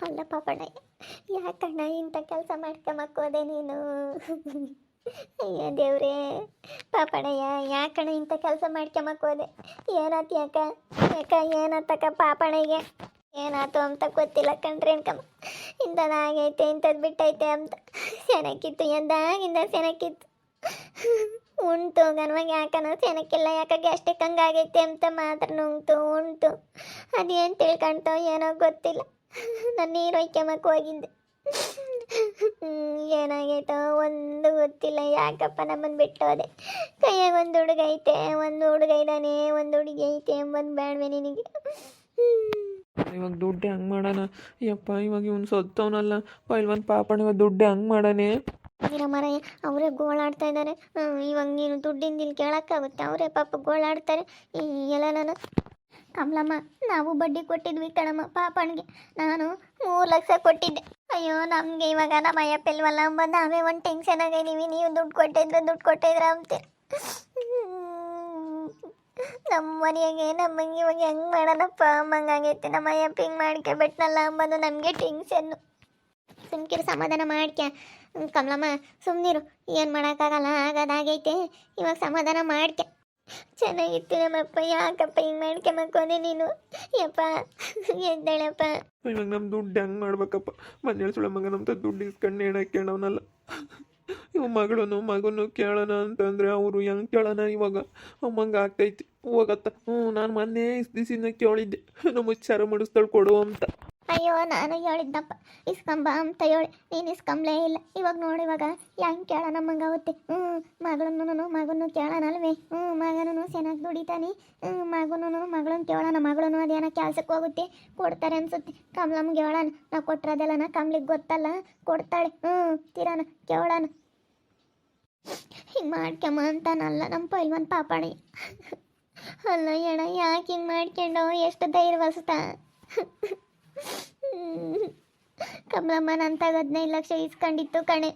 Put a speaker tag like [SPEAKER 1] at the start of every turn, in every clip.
[SPEAKER 1] ಅಲ್ಲ ಪಾಪಣ್ಣ, ಯಾಕಣ್ಣ ಇಂಥ ಕೆಲಸ ಮಾಡ್ಕೊಂಬಕ್ಕೋದೆ ನೀನು? ಅಯ್ಯ ದೇವ್ರೇ, ಪಾಪಣ್ಣಯ್ಯ ಯಾಕಣ್ಣ ಇಂಥ ಕೆಲಸ ಮಾಡ್ಕೊಂಬಕ್ಕೋದೆ? ಏನಾಯ್ತು ಯಾಕ? ಯಾಕ ಏನಾತಕ್ಕ ಪಾಪಣ್ಣಯ್ಯ? ಏನಾಯ್ತು ಅಂತ ಗೊತ್ತಿಲ್ಲ ಕಣ್ರಿ ಅನ್ಕಮ್ಮ. ಇಂಥದ್ದಾಗೈತೆ ಇಂಥದ್ದು ಬಿಟ್ಟೈತೆ ಅಂತ ಸೆನಕ್ಕಿತ್ತು, ಎಂದಾಗಿಂದ ಸೆನಕ್ಕಿತ್ತು. ಉಂಟು ಗನ್ವಾಗ ಯಾಕನ ಸೆನಕ್ಕಿಲ್ಲ, ಯಾಕ ಗ್ಯಾಸ್ಟಿಕ್ ಹಂಗಾಗೈತೆ ಅಂತ ಮಾತ್ರ ನುಂಗ್ತು ಉಂಟು. ಅದೇನು ತಿಳ್ಕೊಂತೋ ಏನೋ ಗೊತ್ತಿಲ್ಲ. ನಾನು ನೀರು ಒಯ್ಕೊಂಬಕ್ಕೆ ಹೋಗಿದ್ದೆ. ಏನಾಗೈತೋ ಒಂದು ಗೊತ್ತಿಲ್ಲ. ಯಾಕಪ್ಪ ನಮ್ಮನ್ನು ಬಿಟ್ಟೋದೆ? ಕೈಯಾಗ ಒಂದು ಹುಡುಗ ಐತೆ, ಒಂದು ಹುಡುಗ ಇದ್ದಾನೆ, ಒಂದು ಹುಡುಗಿ ಐತೆ ಎಂಬಂದು ಬೇಡವೆ ನಿನಗೆ?
[SPEAKER 2] ಇವಾಗ ದುಡ್ಡು ಹಂಗೆ ಮಾಡೋಣ ಯಪ್ಪ. ಇವಾಗ ಇವನು ಸತ್ತವನಲ್ಲ ಪೈಲ್ವಾನ್ ಪಾಪಣ್ಣ, ಇವಾಗ ದುಡ್ಡು ಹಂಗೆ ಮಾಡಾನೆ.
[SPEAKER 1] ಇರ ಮರಯ್ಯ, ಅವರೇ ಗೋಳಾಡ್ತಾ ಇದ್ದಾರೆ. ಇವಾಗ ನೀನು ದುಡ್ಡಿಂದ ಇಲ್ಲಿ ಕೇಳೋಕ್ಕಾಗುತ್ತೆ? ಅವರೇ ಪಾಪ ಗೋಳಾಡ್ತಾರೆ. ಎಲ್ಲ ನಾನು ಕಮಲಮ್ಮ, ನಾವು ಬಡ್ಡಿ ಕೊಟ್ಟಿದ್ವಿ ಕಣಮ್ಮ ಪಾಪಣ್ಗೆ. ನಾನು 3 ಲಕ್ಷ ಕೊಟ್ಟಿದ್ದೆ. ಅಯ್ಯೋ ನಮಗೆ ಇವಾಗ ನಮ್ಮ ಅಯ್ಯಪ್ಪಲ್ವಲ್ಲ ಅಂಬಂದು ನಾವೇ ಒಂದು ಟೆನ್ಷನ್ ಆಗಿದ್ದೀವಿ. ನೀವು ದುಡ್ಡು ಕೊಟ್ಟಿದ್ರ ಅಂತೆ. ನಮ್ಮ ಮನೆಯಾಗೆ ನಮಗೆ ಇವಾಗ ಹೆಂಗೆ ಮಾಡೋಣಪ್ಪ ಅಮ್ಮಂಗಾಗೈತೆ. ನಮ್ಮ ಅಯ್ಯಪ್ಪ ಹಿಂಗೆ ಮಾಡ್ಕೊಬಿಟ್ನಲ್ಲ ಅಂಬಂದು ನಮಗೆ ಟೆನ್ಷನ್ನು. ಸುಮ್ಕಿರು, ಸಮಾಧಾನ ಮಾಡ್ಕ್ಯ ಕಮಲಮ್ಮ, ಸುಮ್ಮನಿರು. ಏನು ಮಾಡೋಕ್ಕಾಗಲ್ಲ, ಆಗೋದಾಗೈತೆ. ಇವಾಗ ಸಮಾಧಾನ ಮಾಡ್ಕ್ಯ. ಚೆನ್ನಾಗಿತ್ತು ನಮ್ಮಪ್ಪ. ಯಾಕಪ್ಪ ಹಿಂಗೆ ಮಾಡ್ಕೊಂಬಕ್ಕೋದೆ ನೀನು? ಯಪ್ಪ ಎದ್ದೇಳಪ್ಪ.
[SPEAKER 2] ಇವಾಗ ನಮ್ಮ ದುಡ್ಡು ಹೆಂಗೆ ಮಾಡ್ಬೇಕಪ್ಪ? ಮನೇಲಿ ಸುಳ್ಳ ಮಗ ನಮ್ಮ ದುಡ್ಡು ಇಸ್ಕೊಂಡು ಹೇಳೋಣ. ಇವ ಮಗನು ಕೇಳೋಣ ಅಂತಂದರೆ ಅವರು ಹೆಂಗೆ ಕೇಳೋಣ? ಇವಾಗ ಅಮ್ಮಂಗೆ ಆಗ್ತೈತಿ ಹೋಗತ್ತ. ನಾನು ಮೊನ್ನೆ ದಿಸಿನ ಕೇಳಿದ್ದೆ, ನಮ್ಮ ವಿಚಾರ ಮಾಡಿಸ್ತಾಳೆ ಕೊಡು ಅಂತ.
[SPEAKER 1] ಅಯ್ಯೋ ನಾನು ಹೇಳಿದ್ನಪ್ಪ ಇಸ್ಕೊಂಬ ಅಂತ ಹೇಳಿ, ನೀನು ಇಸ್ಕೊಂಬ್ಲೇ ಇಲ್ಲ. ಇವಾಗ ನೋಡಿ, ಇವಾಗ ಹೆಂಗೆ ಕೇಳೋಣ ನಮ್ಮಂಗಾಗುತ್ತೆ? ಮಗನೂ ಕೇಳೋಣಲ್ವೇ? ಮಗನೂ ಚೆನ್ನಾಗಿ ದುಡಿತಾನೆ. ಮಗಳನ್ನ ಕೇಳೋಣ. ಮಗಳೂ ಅದೇನೋ ಕೆಲ್ಸಕ್ಕೆ ಹೋಗುತ್ತೆ, ಕೊಡ್ತಾರೆ ಅನ್ಸುತ್ತೆ. ಕಮಲಮ್ಗೆ ಹೇಳೋಣ, ನಾವು ಕೊಟ್ಟಿರೋದೆಲ್ಲನ ಕಮ್ಲಿಗೆ ಗೊತ್ತಲ್ಲ, ಕೊಡ್ತಾಳೆ. ತೀರಾನ ಕೇಳೋಣ. ಹಿಂಗೆ ಮಾಡ್ಕೊಂಬ ಅಂತಾನಲ್ಲ ನಮ್ಮ ಪೈಲ್ವಾನ್ ಪಾಪಣಿ. ಅಲ್ಲ ಹೇಳ, ಯಾಕೆ ಹಿಂಗೆ ಮಾಡ್ಕೊಂಡು? ಎಷ್ಟು ಧೈರ್ಯ ವಸ್ತಾ? ಕಮಲಮ್ಮ ನನ್ನ 15 ಲಕ್ಷ ಇಸ್ಕೊಂಡಿತ್ತು ಕಣೆ.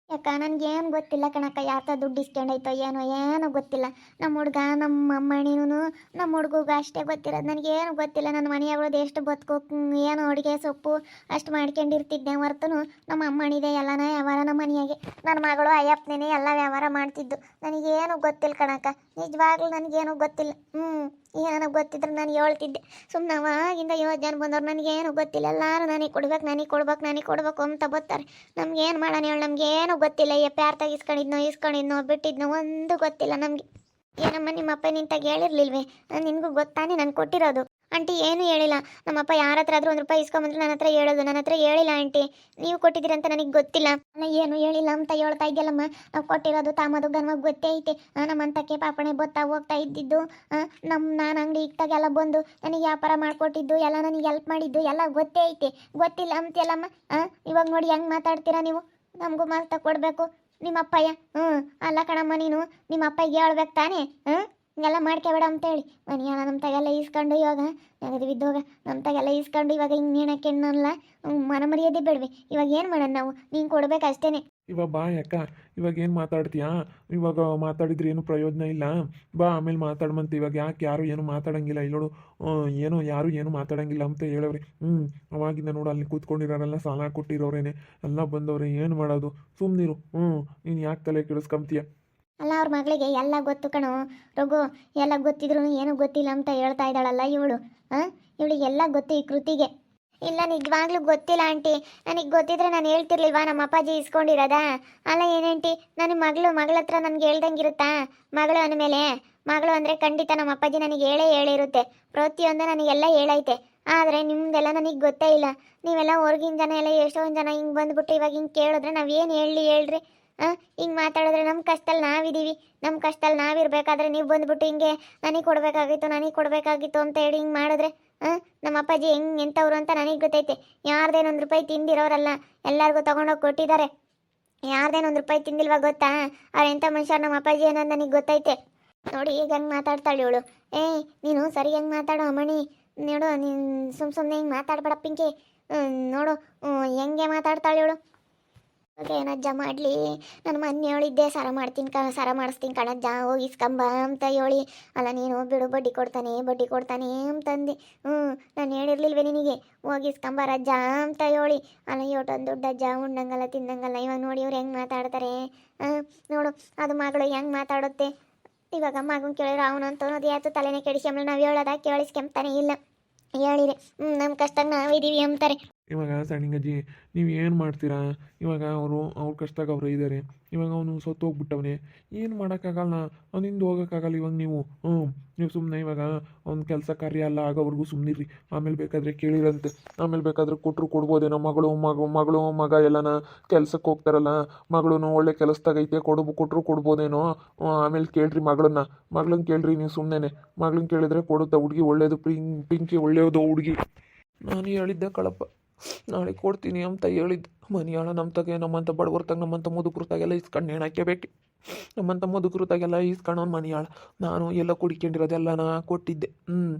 [SPEAKER 1] ಯಾಕ ನನಗೇನು ಗೊತ್ತಿಲ್ಲ ಕಣಕ್ಕ, ಯಾಕ ದುಡ್ಡು ಇಸ್ಕೊಂಡೈತೋ ಏನೋ ಗೊತ್ತಿಲ್ಲ. ನಮ್ಮ ಹುಡ್ಗ ನಮ್ಮ ಅಮ್ಮಣಿನೂ ನಮ್ಮ ಹುಡ್ಗಗ ಅಷ್ಟೇ ಗೊತ್ತಿರೋದು. ನನಗೇನು ಗೊತ್ತಿಲ್ಲ. ನನ್ನ ಮನೆಯಾಗಳದ್ದು ಎಷ್ಟು ಬದುಕು ಏನು ಅಡುಗೆ ಸೊಪ್ಪು ಅಷ್ಟು ಮಾಡ್ಕೊಂಡಿರ್ತಿದ್ದೆ ಹೊರತು ನಮ್ಮ ಅಮ್ಮಣಿದೆ ಎಲ್ಲನ ವ್ಯವಹಾರ ನಮ್ಮ ಮನೆಯಾಗೆ. ನನ್ನ ಮಗಳು ಅಯ್ಯಪ್ಪನೇ ಎಲ್ಲ ವ್ಯವಹಾರ ಮಾಡ್ತಿದ್ದು. ನನಗೇನು ಗೊತ್ತಿಲ್ಲ ಕಣಕ್ಕ, ನಿಜವಾಗ್ಲೂ ನನಗೇನು ಗೊತ್ತಿಲ್ಲ. ಏನೋ ಗೊತ್ತಿದ್ರೆ ನಾನು ಹೇಳ್ತಿದ್ದೆ. ಸುಮ್ಮನೆ ಅವಾಗಿಂದ 7 ಜನ ಬಂದವ್ರು, ನನಗೇನು ಗೊತ್ತಿಲ್ಲ. ಎಲ್ಲರೂ ನನಗೆ ಕೊಡ್ಬೇಕು ಅಂತ ಬರ್ತಾರೆ. ನಮ್ಗೇನು ಮಾಡೋಣ ಹೇಳಿ? ನಮಗೇನು ಗೊತ್ತಿಲ್ಲ. ಯಾರು ಇಸ್ಕೊಂಡಿದ್ನೋ ಬಿಟ್ಟಿದ್ನೋ ಒಂದು ಗೊತ್ತಿಲ್ಲ ನಮಗೆ. ಏನಮ್ಮ ನಿಮ್ಮಪ್ಪ ನಿಂತಾಗ ಹೇಳಿರ್ಲಿಲ್ವೇ? ನಿನಗೂ ಗೊತ್ತಾನೆ ನಾನು ಕೊಟ್ಟಿರೋದು. ಆಂಟಿ ಏನು ಹೇಳಿಲ್ಲ. ನಮ್ಮಪ್ಪ ಯಾರ ಹತ್ರ ಆದರೂ 1 ರೂಪಾಯಿ ಇಸ್ಕೊಂಬಂದ್ರೆ ನನ್ನ ಹತ್ರ ಹೇಳೋದು. ನನ್ನ ಹತ್ರ ಹೇಳಿಲ್ಲ ಆಂಟಿ. ನೀವು ಕೊಟ್ಟಿದ್ದೀರಿ ಅಂತ ನನಗೆ ಗೊತ್ತಿಲ್ಲ. ಅಲ್ಲ ಏನು ಹೇಳಿಲ್ಲ ಅಂತ ಹೇಳ್ತಾ ಇದ್ದಲ್ಲಮ್ಮ. ನಾವು ಕೊಟ್ಟಿರೋದು ತಾಮದು ಗನ್ವಾಗಿ ಗೊತ್ತೇ ಐತೆ. ನಮ್ಮಂತಕ್ಕೆ ಪಾಪಣೆ ಹೋಗ್ತಾ ಇದ್ದಿದ್ದು. ನಾನು ಅಂಗಡಿ ಇಟ್ಟಾಗೆಲ್ಲ ಬಂದು ನನಗೆ ವ್ಯಾಪಾರ ಮಾಡಿಕೊಟ್ಟಿದ್ದು ಎಲ್ಲ, ನನಗೆ ಹೆಲ್ಪ್ ಮಾಡಿದ್ದು ಎಲ್ಲ ಗೊತ್ತೇ ಐತೆ. ಗೊತ್ತಿಲ್ಲ ಅಂತೆಲ್ಲಮ್ಮ. ಇವಾಗ ನೋಡಿ ಹೆಂಗೆ ಮಾತಾಡ್ತೀರಾ ನೀವು? ನಮಗೂ ಮಾತಾ ಕೊಡಬೇಕು ನಿಮ್ಮಪ್ಪಯ್ಯ. ಅಲ್ಲ ಕಣಮ್ಮ, ನೀನು ನಿಮ್ಮ ಅಪ್ಪಗೆ ಹೇಳ್ಬೇಕು ತಾನೇ. ಹಿಂಗೆಲ್ಲ ಮಾಡ್ಕೊಬೇಡ ಅಂತೇಳಿ. ಮನೆಯಾಳ ನಮ್ಮ ತಗೆಲ್ಲ ಈಸ್ಕೊಂಡು ಇವಾಗ ನೆಗದು ಬಿದ್ದೋಗ ನಮ್ಮ ತಗೆಲ್ಲ ಈಸ್ಕೊಂಡು ಇವಾಗ ಹಿಂಗೆ ನೀಣಕ್ಕೆಣ್ಣಲ್ಲ. ಮನ ಮರ್ಯಾದೆ ಬೇಡವೆ? ಇವಾಗ ಏನು ಮಾಡೋಣ ನಾವು? ನೀನು ಕೊಡ್ಬೇಕು ಅಷ್ಟೇ.
[SPEAKER 2] ಇವಾಗ ಬಾ ಯಾಕ, ಇವಾಗ ಏನು ಮಾತಾಡ್ತೀಯಾ? ಇವಾಗ ಮಾತಾಡಿದ್ರೆ ಏನು ಪ್ರಯೋಜನ ಇಲ್ಲ. ಬಾ ಆಮೇಲೆ ಮಾತಾಡ್ಮಂತ. ಇವಾಗ ಯಾಕೆ ಯಾರು ಏನು ಮಾತಾಡಂಗಿಲ್ಲ ಇಲ್ಲೋಡು. ಯಾರು ಏನು ಮಾತಾಡಂಗಿಲ್ಲ ಅಂತ ಹೇಳವ್ರಿ. ಅವಾಗಿಂದ ನೋಡು, ಅಲ್ಲಿ ಕೂತ್ಕೊಂಡಿರೋರೆಲ್ಲ ಸಾಲ ಕೊಟ್ಟಿರೋರೇನೆ ಎಲ್ಲ ಬಂದವ್ರೆ. ಏನು ಮಾಡೋದು? ಸುಮ್ಮನಿರು. ನೀನು ಯಾಕೆ ತಲೆ ಕೆಡಿಸ್ಕೊಂತೀಯ?
[SPEAKER 1] ಅಲ್ಲ, ಅವ್ರ ಮಗಳಿಗೆ ಎಲ್ಲ ಗೊತ್ತು ಕಣೋ ರಘು. ಎಲ್ಲ ಗೊತ್ತಿದ್ರು ಏನೂ ಗೊತ್ತಿಲ್ಲ ಅಂತ ಹೇಳ್ತಾ ಇದ್ದಾಳಲ್ಲ ಇವಳು. ಇವಳಿಗೆ ಎಲ್ಲ ಗೊತ್ತು ಈ ಕೃತಿಗೆ. ಇಲ್ಲ, ನಿಜವಾಗ್ಲೂ ಗೊತ್ತಿಲ್ಲ ಆಂಟಿ. ನನಗೆ ಗೊತ್ತಿದ್ರೆ ನಾನು ಹೇಳ್ತಿರ್ಲಿಲ್ವಾ ನಮ್ಮ ಅಪ್ಪಾಜಿ ಇಸ್ಕೊಂಡಿರೋದಾ? ಅಲ್ಲ ಏನೇಂಟಿ, ನನ್ನ ಮಗಳ ಹತ್ರ ನನಗೆ ಹೇಳ್ದಂಗಿರುತ್ತಾ? ಮಗಳು ಅಂದಮೇಲೆ ಮಗಳು ಅಂದರೆ ಖಂಡಿತ ನಮ್ಮ ಅಪ್ಪಾಜಿ ನನಗೆ ಹೇಳಿರುತ್ತೆ. ಪ್ರತಿಯೊಂದು ನನಗೆಲ್ಲ ಹೇಳೈತೆ. ಆದರೆ ನಿಮ್ಮದೆಲ್ಲ ನನಗೆ ಗೊತ್ತೇ ಇಲ್ಲ. ನೀವೆಲ್ಲ ಹೊರಗಿನ ಜನ ಎಲ್ಲ ಎಷ್ಟೊಂದು ಜನ ಹಿಂಗೆ ಬಂದುಬಿಟ್ಟು ಇವಾಗ ಹಿಂಗೆ ಕೇಳಿದ್ರೆ ನಾವೇನು ಹೇಳ್ರಿ? ಹಿಂಗೆ ಮಾತಾಡಿದ್ರೆ ನಮ್ಮ ಕಷ್ಟದಲ್ಲಿ ನಾವಿದ್ದೀವಿ. ನಮ್ಮ ಕಷ್ಟದಲ್ಲಿ ನಾವಿರ್ಬೇಕಾದ್ರೆ ನೀವು ಬಂದುಬಿಟ್ಟು ಹಿಂಗೆ ನನಗೆ ಕೊಡಬೇಕಾಗಿತ್ತು ಅಂತ ಹೇಳಿ ಹಿಂಗೆ ಮಾಡಿದ್ರೆ ನಮ್ಮ ಅಪ್ಪಾಜಿ ಹೆಂಗೆ ಎಂಥವ್ರು ಅಂತ ನನಗೆ ಗೊತ್ತೈತೆ. ಯಾರ್ದೇನು 1 ರೂಪಾಯಿ ತಿಂದಿರೋರಲ್ಲ, ಎಲ್ಲರಿಗೂ ತೊಗೊಂಡೋಗಿ ಕೊಟ್ಟಿದ್ದಾರೆ. ಯಾರ್ದೇನು 1 ರೂಪಾಯಿ ತಿಂದಿಲ್ವಾ ಗೊತ್ತಾ? ಅವ್ರು ಎಂಥ ಮನುಷ್ಯ ನಮ್ಮ ಅಪ್ಪಾಜಿ ಅನ್ನೋದು ನನಗೆ ಗೊತ್ತೈತೆ. ನೋಡಿ ಈಗ ಹೆಂಗೆ ಮಾತಾಡ್ತಾಳೆ ಇವಳು. ನೀನು ಸರಿ ಹೆಂಗೆ ಮಾತಾಡೋ ಅಮ್ಮಣಿ. ನೋಡು, ನೀನು ಸುಮ್ಮನೆ ಹಿಂಗೆ ಮಾತಾಡ್ಬೇಡ ಪಿಂಕಿ. ನೋಡು ಹೆಂಗೆ ಮಾತಾಡ್ತಾಳೆ ಇವಳು. ಇವಾಗ ಏನಜ್ಜ ಮಾಡಲಿ. ನಾನು ಮೊನ್ನೆ ಹೇಳಿದ್ದೆ ಸರ ಮಾಡ್ತೀನಿ ಸರ ಮಾಡಿಸ್ತೀನಿ ಕಣಜ್ಜ ಹೋಗಿ ಇಸ್ಕೊಂಬ ಅಂತ ಹೇಳಿ. ಅಲ್ಲ ನೀನು ಬಿಡು ಬಡ್ಡಿ ಕೊಡ್ತಾನೆ ಅಂತಂದು. ನಾನು ಹೇಳಿರ್ಲಿಲ್ವೇ ನಿನಗೆ ಹೋಗಿ ಇಸ್ಕೊಂಬರಜ್ಜ ಅಂತ ಹೇಳಿ. ಅಲ್ಲ ಯೋಟೊಂದು ದುಡ್ಡಜ್ಜ ಉಂಡಂಗಲ್ಲ ತಿಂದಂಗಲ್ಲ. ಇವಾಗ ನೋಡಿ ಇವ್ರು ಹೆಂಗೆ ಮಾತಾಡ್ತಾರೆ. ನೋಡು ಅದು ಮಗಳು ಹೆಂಗೆ ಮಾತಾಡುತ್ತೆ. ಇವಾಗ ಮಗನ ಕೇಳಿದ್ರೆ ಅವನಂತ ಅನ್ನೋದು ಯಾತು ತಲೆನೇ ಕೆಡಿಸ್ಕೊಂಬಲ್ಲ. ನಾವು ಹೇಳೋದ ಕೇಳಿಸ್ಕೊಂತಾನೆ ಇಲ್ಲ. ಹೇಳಿರಿ ನಮ್ಮ ಕಷ್ಟಕ್ಕೆ ನಾವಿದ್ದೀವಿ ಅಂತಾರೆ.
[SPEAKER 2] ಇವಾಗ ಸಣ್ಣಿಗಜ್ಜಿ ನೀವು ಏನು ಮಾಡ್ತೀರಾ? ಇವಾಗ ಅವ್ರ ಕಷ್ಟದಾಗ ಅವರು ಇದ್ದಾರೆ. ಇವಾಗ ಅವನು ಸತ್ತು ಹೋಗ್ಬಿಟ್ಟವನೆ, ಏನು ಮಾಡೋಕ್ಕಾಗಲ್ಲ, ಅವನಿಂದ ಹೋಗೋಕ್ಕಾಗಲ್ಲ. ಇವಾಗ ನೀವು ಸುಮ್ಮನೆ ಇವಾಗ ಅವ್ನ ಕೆಲಸ ಕಾರ್ಯ ಎಲ್ಲ ಆಗೋವರೆಗೂ ಸುಮ್ಮನಿರಿ. ಆಮೇಲೆ ಬೇಕಾದರೆ ಕೇಳಿರಂತೆ, ಆಮೇಲೆ ಬೇಕಾದರೆ ಕೊಡ್ಬೋದೇನೋ. ಮಗ ಎಲ್ಲನ ಕೆಲ್ಸಕ್ಕೆ ಹೋಗ್ತಾರಲ್ಲ, ಮಗಳೂ ಒಳ್ಳೆ ಕೆಲಸದಾಗೈತೆ, ಕೊಡ್ಬೋದೇನೋ. ಆಮೇಲೆ ಕೇಳ್ರಿ ಮಗಳನ್ನ ಕೇಳ್ರಿ ನೀವು ಸುಮ್ಮನೆ. ಮಗಳನ್ನ ಕೇಳಿದ್ರೆ ಕೊಡುತ್ತಾ ಹುಡುಗಿ ಒಳ್ಳೇದು. ಪಿಂಕಿ ಒಳ್ಳೆಯದು ಹುಡುಗಿ. ನಾನು ಹೇಳಿದ್ದೆ ಕಳಪ್ಪ, ನಾಳೆ ಕೊಡ್ತೀನಿ ಅಂತ ಹೇಳಿದ್ದು. ಮನೆಯಾಳ ನಮ್ಮಂಥ ಬಡವ್ರತಾಗ ನಮ್ಮಂಥ ಮುದುಕೃತಾಗೆಲ್ಲ ಇಸ್ಕೊಂಡು ನೇಣಾಕ್ಯಬೇಕು. ನಮ್ಮಂಥ ಮುದುಕೃತಾಗೆಲ್ಲ ಇಸ್ಕೊಂಡವ್ನು ಮನೆಯಾಳ. ನಾನು ಎಲ್ಲ ಕುಡಿಕೊಂಡಿರೋದೆಲ್ಲ ಕೊಟ್ಟಿದ್ದೆ.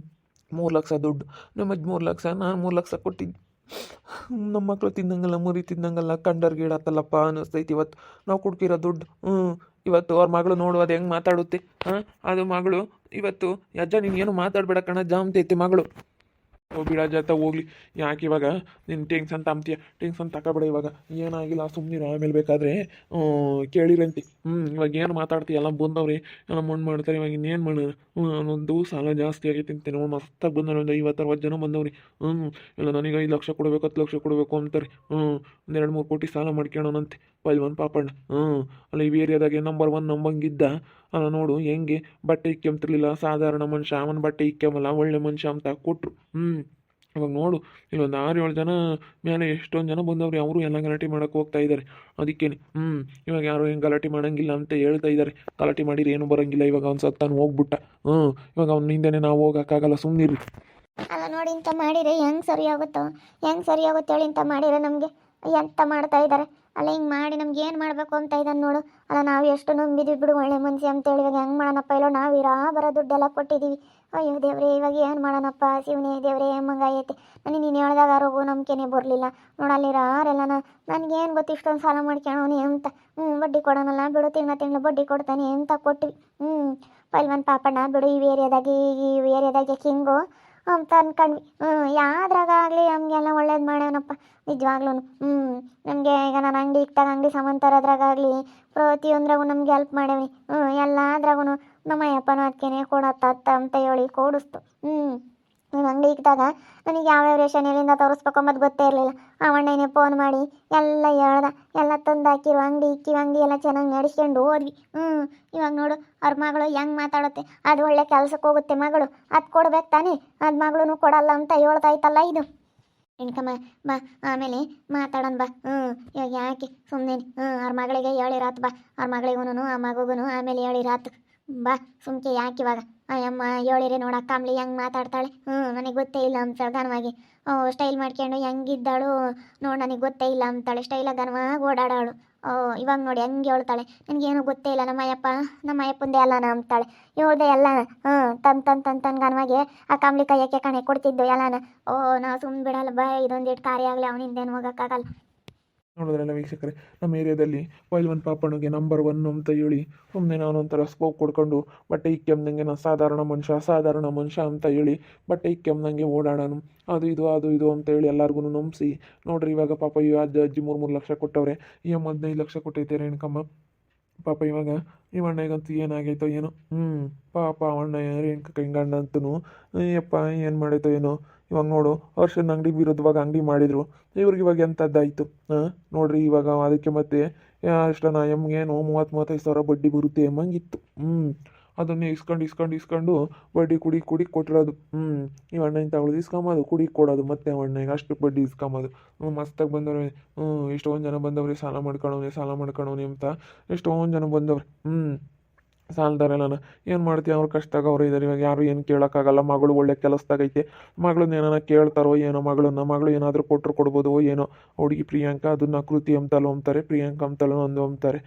[SPEAKER 2] 3 ಲಕ್ಷ ದುಡ್ಡು. ನಮ್ಮಜ್ಜ 3 ಲಕ್ಷ, ನಾನು 3 ಲಕ್ಷ ಕೊಟ್ಟಿದ್ದೆ. ನಮ್ಮ ಮಕ್ಕಳು ತಿನ್ನಂಗಲ್ಲ, ಮುರಿ ತಿನ್ನಂಗಲ್ಲ, ಕಂಡರ್ಗೆ ಇಡತ್ತಲ್ಲಪ್ಪ ಅನ್ನಿಸ್ತೈತಿ ಇವತ್ತು ನಾವು ಕುಡ್ಕಿರೋ ದುಡ್ಡು. ಇವತ್ತು ಅವ್ರ ಮಗಳು ನೋಡು ಅದು ಹೆಂಗೆ ಮಾತಾಡುತ್ತೆ. ಅದು ಮಗಳು ಇವತ್ತು ಅಜ್ಜ ನೀನು ಏನು ಮಾತಾಡಬೇಡ ಕಣ ಜಾಮ್ತೈತಿ ಮಗಳು. ಬಿಡಾಜಾತ ಹೋಗ್ಲಿ, ಯಾಕೆ ಇವಾಗ ನೀನು ಟೆನ್ಷನ್ ಟೆನ್ಷನ್ ತಗೋಬೇಡ. ಇವಾಗ ಏನಾಗಿಲ್ಲ, ಸುಮ್ಮನಿರು. ಆಮೇಲೆ ಬೇಕಾದರೆ ಕೇಳಿರಂತೆ. ಇವಾಗ ಏನು ಮಾತಾಡ್ತೀಯ, ಎಲ್ಲ ಬಂದವ್ರಿ, ಎಲ್ಲ ಮಣ್ಣು ಮಾಡ್ತಾರೆ. ಇವಾಗ ಇನ್ನೇನು ಮಾಡೋದು? ಅನ್ನೊಂದು ಸಾಲ ಜಾಸ್ತಿ ಆಗೈತೆ ಅಂತೆ. ನಾವು ಮಸ್ತಾಗಿ ಬಂದವ್ರು, ಒಂದು 50-60 ಜನ ಬಂದವ್ರಿ. ಇಲ್ಲ ನನಗೆ 5 ಲಕ್ಷ ಕೊಡಬೇಕು, 10 ಲಕ್ಷ ಕೊಡಬೇಕು ಅಂತಾರೆ. ಒಂದು 2-3 ಕೋಟಿ ಸಾಲ ಮಾಡ್ಕೊಳ್ಳೋಣಂತೆ ಪೈಲ್ವಾನ್ ಪಾಪಣ್ಣ. ಅಲ್ಲ ಈ ಏರಿಯಾದಾಗೆ ನಂಬರ್ 1 ನಂಬಂಗಿದ್ದ. ಅಲ್ಲ ನೋಡು ಹೆಂಗೆ ಬಟ್ಟೆ ಇಕ್ಕೊಂತಿರ್ಲಿಲ್ಲ, ಸಾಧಾರಣ ಮನುಷ್ಯ. ಅವನ ಬಟ್ಟೆ ಇಕ್ಕೊಂಬಲ್ಲ, ಒಳ್ಳೆ ಮನುಷ್ಯ ಅಂತ ಕೊಟ್ಟರು. ಇವಾಗ ನೋಡು, ಇಲ್ಲೊಂದು 6-7 ಜನ ಮೇಲೆ ಎಷ್ಟೊಂದು ಜನ ಬಂದವ್ರಿ. ಅವರು ಎಲ್ಲ ಗಲಾಟೆ ಮಾಡೋಕೆ ಹೋಗ್ತಾ ಇದ್ದಾರೆ. ಅದಕ್ಕೇನೆ ಇವಾಗ ಯಾರು ಏನು ಗಲಾಟೆ ಮಾಡೋಂಗಿಲ್ಲ ಅಂತ ಹೇಳ್ತಾ ಇದ್ದಾರೆ. ಗಲಾಟೆ ಮಾಡಿರಿ ಏನೂ ಬರೋಂಗಿಲ್ಲ. ಇವಾಗ ಅವ್ನು ಸತ್ತಾನು ಹೋಗ್ಬಿಟ್ಟ. ಇವಾಗ ಅವ್ನ ಹಿಂದೆನೇ ನಾವು ಹೋಗೋಕ್ಕಾಗಲ್ಲ, ಸುಮ್ಮನಿರಿ.
[SPEAKER 1] ಅಲ್ಲ ನೋಡಿ ಇಂಥ ಮಾಡಿದ್ರೆ ಹೆಂಗೆ ಸರಿ ಆಗುತ್ತೋ ಹೇಳಿ. ಇಂಥ ಮಾಡಿದ್ರೆ ನಮಗೆ ಎಂತ ಮಾಡ್ತಾ ಇದ್ದಾರೆ. ಅಲ್ಲ ಹಿಂಗೆ ಮಾಡಿ ನಮ್ಗೆ ಏನು ಮಾಡಬೇಕು ಅಂತ ಇದ್ದಾನೆ ನೋಡು. ಅಲ್ಲ ನಾವು ಎಷ್ಟು ನಂಬಿದ್ವಿ ಬಿಡು ಒಳ್ಳೆ ಮನುಷ್ಯ ಅಂತೇಳಿ. ಇವಾಗ ಹೆಂಗೆ ಮಾಡೋಣಪ್ಪ? ಇಲ್ಲೋ ನಾವು ಬರೋ ದುಡ್ಡೆಲ್ಲ ಕೊಟ್ಟಿದ್ದೀವಿ. ಅಯ್ಯೋ ದೇವ್ರೇ, ಇವಾಗ ಏನು ಮಾಡೋಣಪ್ಪ? ಶಿವನೇ ದೇವ್ರೇ ಹೆಂಗೈತೆ. ನೀನು ಹೇಳ್ದಾಗ ಆರೋಗು ನಂಬಿಕೆನೇ ಬರಲಿಲ್ಲ ನೋಡಲ್ಲಿರಾರೆಲ್ಲ. ನನಗೇನು ಗೊತ್ತು ಇಷ್ಟೊಂದು ಸಾಲ ಮಾಡ್ಕೊಳೋನಿ ಅಂತ. ಬಡ್ಡಿ ಕೊಡೋನಲ್ಲ ಬಿಡು, ತಿಂಗಳು ಬಡ್ಡಿ ಕೊಡ್ತಾನೆ ಅಂತ ಕೊಟ್ವಿ. ಪೈಲ್ವಾನ್ ಪಾಪಣ್ಣ ಬಿಡು, ಈ ಏರಿಯಾದಾಗೆ ಕಿಂಗು ಅಂತ ಅನ್ಕೊಂಡ್ವಿ. ಯಾವ್ದ್ರಾಗಲಿ ನಮಗೆಲ್ಲ ಒಳ್ಳೇದು ಮಾಡ್ಯಾನಪ್ಪ ನಿಜವಾಗ್ಲೂ. ನಮಗೆ ಈಗ ನಾನು ಅಂಗಡಿ ಇಕ್ತಾಗ ಅಂಗಡಿ ಸಾಮಾನು ತರೋದ್ರಾಗಲಿ ಪ್ರತಿಯೊಂದ್ರಾಗೂ ನಮ್ಗೆ ಹೆಲ್ಪ್ ಮಾಡೇವಿ. ಎಲ್ಲದ್ರಾಗೂ ನಮ್ಮ ಅಯ್ಯಪ್ಪನ ಅದಕ್ಕೇನೆ ಕೊಡತ್ತ ಅಂತ ಹೇಳಿ ಕೊಡಿಸ್ತು. ನಾನು ಅಂಗಡಿ ಇಕ್ಕಿದಾಗ ನನಗೆ ಯಾವ್ಯಾವ ರೇಷನ್ ಎಲ್ಲಿಂದ ತೋರಿಸ್ಬೇಕು ಅಂಬದು ಗೊತ್ತೇ ಇರಲಿಲ್ಲ. ಆ ಅಣ್ಣನೇ ಫೋನ್ ಮಾಡಿ ಎಲ್ಲ ಹೇಳ್ದ. ಎಲ್ಲ ತಂದು ಹಾಕಿರು, ಅಂಗಡಿ ಇಕ್ಕಿವಿ, ಅಂಗಡಿ ಎಲ್ಲ ಚೆನ್ನಾಗಿ ನಡೆಸ್ಕೊಂಡು ಹೋದ್ವಿ. ಇವಾಗ ನೋಡು ಅವ್ರ ಮಗಳು ಹೆಂಗೆ ಮಾತಾಡುತ್ತೆ. ಅದು ಒಳ್ಳೆ ಕೆಲ್ಸಕ್ಕೆ ಹೋಗುತ್ತೆ ಮಗಳು, ಅದು ಕೊಡ್ಬೇಕು ತಾನೇ. ಅದು ಮಗಳೂ ಕೊಡಲ್ಲ ಅಂತ ಹೇಳ್ತಾಯ್ತಲ್ಲ ಇದು. ಇನ್ಕಮ್ಮ ಬಾ, ಆಮೇಲೆ ಮಾತಾಡೋಣ ಬಾ. ಇವಾಗ ಯಾಕೆ ಸುಮ್ಮನೆ ಅವ್ರ ಮಗಳಿಗೆ ಹೇಳಿರಾತು ಬಾ. ಅವ್ರ ಮಗಳಿಗೂ ಆ ಮಗುಗೂ ಆಮೇಲೆ ಹೇಳಿರಾತು ಬಾ. ಸುಮ್ಕೆ ಯಾಕೆ ಇವಾಗ ಅಯ್ಯಮ್ಮ ಹೇಳಿರಿ ನೋಡು ಅಕ್ಕಂಬ್ಲಿ ಹೆಂಗೆ ಮಾತಾಡ್ತಾಳೆ. ನನಗೆ ಗೊತ್ತೇ ಇಲ್ಲ ಅಂತಾಳೆ ಘನವಾಗಿ. ಸ್ಟೈಲ್ ಮಾಡ್ಕೊಂಡು ಹೆಂಗಿದ್ದಾಳು ನೋಡು, ನನಗೆ ಗೊತ್ತೇ ಇಲ್ಲ ಅಂತಾಳೆ. ಸ್ಟೈಲಾಗಿ ಘನವಾಗಿ ಓಡಾಡಾಳು. ಇವಾಗ ನೋಡಿ ಹೆಂಗೆ ಹೇಳ್ತಾಳೆ. ನನಗೇನು ಗೊತ್ತೇ ಇಲ್ಲ, ನಮ್ಮ ಅಯ್ಯಪ್ಪಂದೇ ಅಲ್ಲನ ಅಂತಾಳೆ. ಹೇಳ್ದೆ ಎಲ್ಲನ ತನ್ ಘನವಾಗಿ ಆ ಕಂಬ್ಲಿ ಕೈಯಕ್ಕೆ ಕಣೆ ಕೊಡ್ತಿದ್ದು ಎಲ್ಲನ. ನಾವು ಸುಮ್ಮನೆ ಬಿಡಲ್ಲ ಬಾ, ಇದೊಂದಿಟ್ಟು ಕಾರ್ಯ ಆಗಲಿ, ಅವನಿಂದೇನು ಹೋಗೋಕ್ಕಾಗಲ್ಲ.
[SPEAKER 2] ನೋಡಿದ್ರಲ್ಲ ವೀಕ್ಷಕರೇ, ನಮ್ಮ ಏರಿಯಾದಲ್ಲಿ ಪೈಲ್ವಾನ್ ಪಾಪಣ್ಣಗೆ ನಂಬರ್ 1 ಅಂತ ಹೇಳಿ ಸುಮ್ಮನೆ ನಾನೊಂಥರ ಸ್ಕೋಪ್ ಕೊಡ್ಕೊಂಡು ಬಟ್ಟೆ ಇಕ್ಕೆಂಬಂಗೆ ನಾನು ಸಾಧಾರಣ ಮನುಷ್ಯ ಅಂತ ಹೇಳಿ ಬಟ್ಟೆ ಇಕ್ಕೆಂಬಂಗೆ ಓಡಾಡೋನು. ಅದು ಇದು ಅಂತ ಹೇಳಿ ಎಲ್ಲರಿಗೂ ನಂಬಿಸಿ ನೋಡ್ರಿ. ಇವಾಗ ಪಾಪ ಈ ಅಜ್ಜಿ 3 ಲಕ್ಷ ಕೊಟ್ಟವ್ರೆ. ಈ 15 ಲಕ್ಷ ಕೊಟ್ಟೈತೆ ರೇಣುಕಮ್ಮ. ಪಾಪ ಇವಾಗ ಇವಣ್ಣಗಂತೂ ಏನಾಗೈತೋ ಏನೋ. ಪಾಪ ಅವಣ್ಣ ರೇಣುಕ ಗಂಡ ಅಂತೂ ಯಪ್ಪ ಏನು ಮಾಡೈತೋ ಏನೋ. ಇವಾಗ ನೋಡು, ವರ್ಷದ ಅಂಗಡಿ ವಿರುದ್ಧವಾಗಿ ಅಂಗಡಿ ಮಾಡಿದರು. ಇವ್ರಿಗೆ ಇವಾಗ ಎಂಥದ್ದಾಯಿತು ನೋಡ್ರಿ. ಇವಾಗ ಅದಕ್ಕೆ ಮತ್ತೆ ಅಷ್ಟನ ಎಮ್ಗೇನು 30-35 ಸಾವಿರ ಬಡ್ಡಿ ಬರುತ್ತೆ ಎಂಬಂಗಿತ್ತು. ಅದನ್ನೇ ಇಸ್ಕೊಂಡು ಬಡ್ಡಿ ಕುಡಿ ಕೊಟ್ಟಿರೋದು. ಈ ಅಣ್ಣನ ತಗೊಳ್ಳೋದು ಇಸ್ಕೊಂಬೋದು, ಕುಡಿ ಕೊಡೋದು, ಮತ್ತೆ ಅಣ್ಣಗೆ ಅಷ್ಟು ಬಡ್ಡಿ ಇಸ್ಕೊಂಬೋದು. ಮಸ್ತಾಗಿ ಬಂದವ್ರೆ. ಎಷ್ಟೊಂದು ಜನ ಬಂದವ್ರೆ, ಸಾಲ ಮಾಡ್ಕೊಳವ್ನೆ ಅಂತ ಎಷ್ಟೊಂದು ಜನ ಬಂದವ್ರೆ. ಸಾಲದಾರೆ ನಾನು ಏನು ಮಾಡ್ತೀವಿ ಅವ್ರ ಕಷ್ಟದಾಗ ಅವ್ರು ಇದ್ದಾರೆ. ಇವಾಗ ಯಾರು ಏನು ಕೇಳೋಕ್ಕಾಗಲ್ಲ. ಮಗಳು ಒಳ್ಳೆ ಕೆಲಸದಾಗೈತೆ. ಮಗಳನ್ನ ಏನಾರ ಕೇಳ್ತಾರೋ ಏನೋ, ಮಗಳು ಏನಾದರೂ ಕೊಟ್ಟರು ಕೊಡ್ಬೋದು ಏನೋ. ಹುಡುಗಿ ಪ್ರಿಯಾಂಕಾ ಅದನ್ನ ಕೃತಿ ಅಂಬತಲು ಅಂತಾರೆ, ಪ್ರಿಯಾಂಕಾ ಅಂಬತಲು ಒಂದು ಅಂತಾರೆ.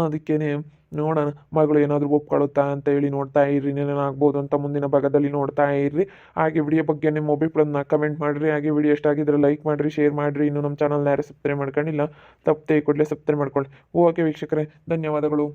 [SPEAKER 2] ಅದಕ್ಕೇನೆ ನೋಡೋಣ, ಮಗಳು ಏನಾದರೂ ಒಪ್ಕೊಳ್ಳುತ್ತಾ ಅಂತ ಹೇಳಿ ನೋಡ್ತಾ ಇರ್ರಿ. ಏನೇನಾಗ್ಬೋದು ಅಂತ ಮುಂದಿನ ಭಾಗದಲ್ಲಿ ನೋಡ್ತಾ ಇರ್ರಿ. ಹಾಗೆ ವಿಡಿಯೋ ಬಗ್ಗೆ ನಿಮ್ಮ ಅಭಿಪ್ರಾಯನ ಕಮೆಂಟ್ ಮಾಡಿರಿ. ಹಾಗೆ ವಿಡಿಯೋ ಇಷ್ಟ ಆಗಿದ್ರೆ ಲೈಕ್ ಮಾಡಿರಿ, ಶೇರ್ ಮಾಡಿರಿ. ಇನ್ನು ನಮ್ಮ ಚಾನಲ್ನ ಯಾರು ಸಬ್ಸ್ಕ್ರೈಬ್ ಮಾಡ್ಕೊಂಡಿಲ್ಲ, ತಪ್ಪದೆ ಕೂಡಲೇ ಸಬ್ಸ್ಕ್ರೈಬ್ ಮಾಡ್ಕೊಳ್ಳಿ. ಓಕೆ ವೀಕ್ಷಕರೇ, ಧನ್ಯವಾದಗಳು.